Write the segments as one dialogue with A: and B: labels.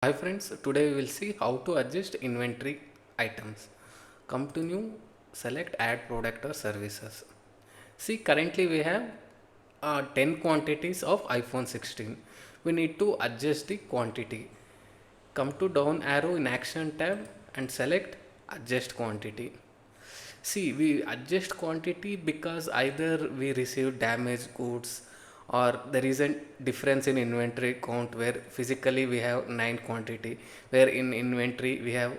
A: Hi friends, today we will see how to adjust inventory items. Come to new, select add product or services. See, currently we have 10 quantities of iPhone 16. We need to adjust the quantity. Come to down arrow in action tab and select adjust quantity. See, we adjust quantity because either we receive damaged goods or there is a difference in inventory count where physically we have 9 quantity, where in inventory we have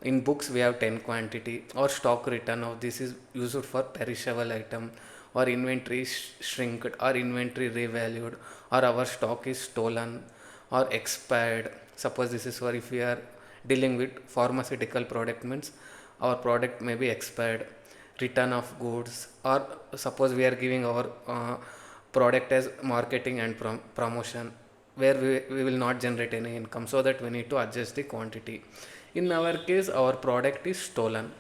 A: in books we have 10 quantity, or stock return of this is used for perishable item, or inventory shrink, or inventory revalued, or our stock is stolen or expired. Suppose this is for if we are dealing with pharmaceutical product, means our product may be expired, return of goods, or suppose we are giving our product as marketing and promotion, where we will not generate any income, so that we need to adjust the quantity. In our case our product is stolen,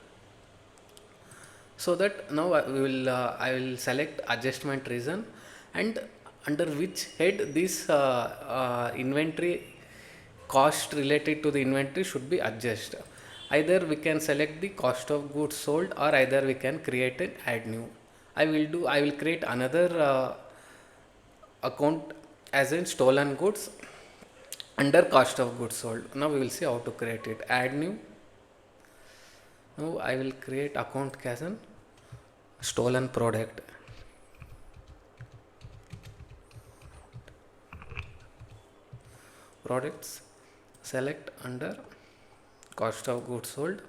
A: so that now I will select adjustment reason, and under which head this inventory cost related to the inventory should be adjusted. Either we can select the cost of goods sold, or either we can create an add new. I will create another account as in stolen goods under cost of goods sold. Now we will see how to create it. Add new. Now I will create account as an stolen product. Products, select under cost of goods sold,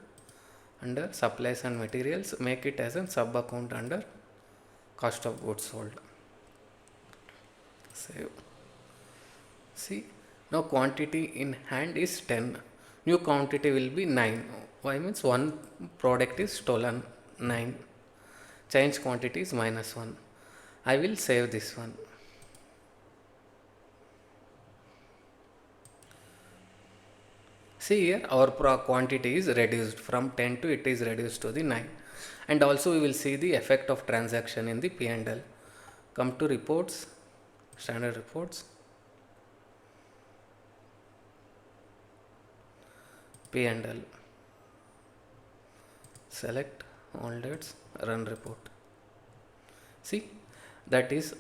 A: under supplies and materials, make it as a sub account under cost of goods sold. Save. See, now quantity in hand is 10, new quantity will be 9. Why? Means one product is stolen, 9, change quantity is -1. I will save this one. See here, our quantity is reduced from 10 to it is reduced to the 9. And also we will see the effect of transaction in the P&L. Come to reports, standard reports, P&L, select all dates, run report. See, that is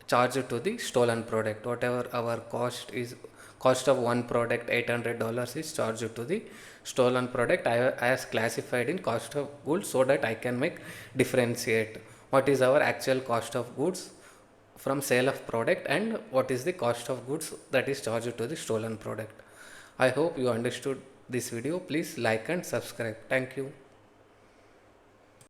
A: charged to the stolen product. Whatever our cost is, cost of one product $800 is charged to the stolen product. I has classified in cost of goods, so that I can make differentiate what is our actual cost of goods from sale of product, and what is the cost of goods that is charged to the stolen product. I hope you understood this video. Please like and subscribe. Thank you.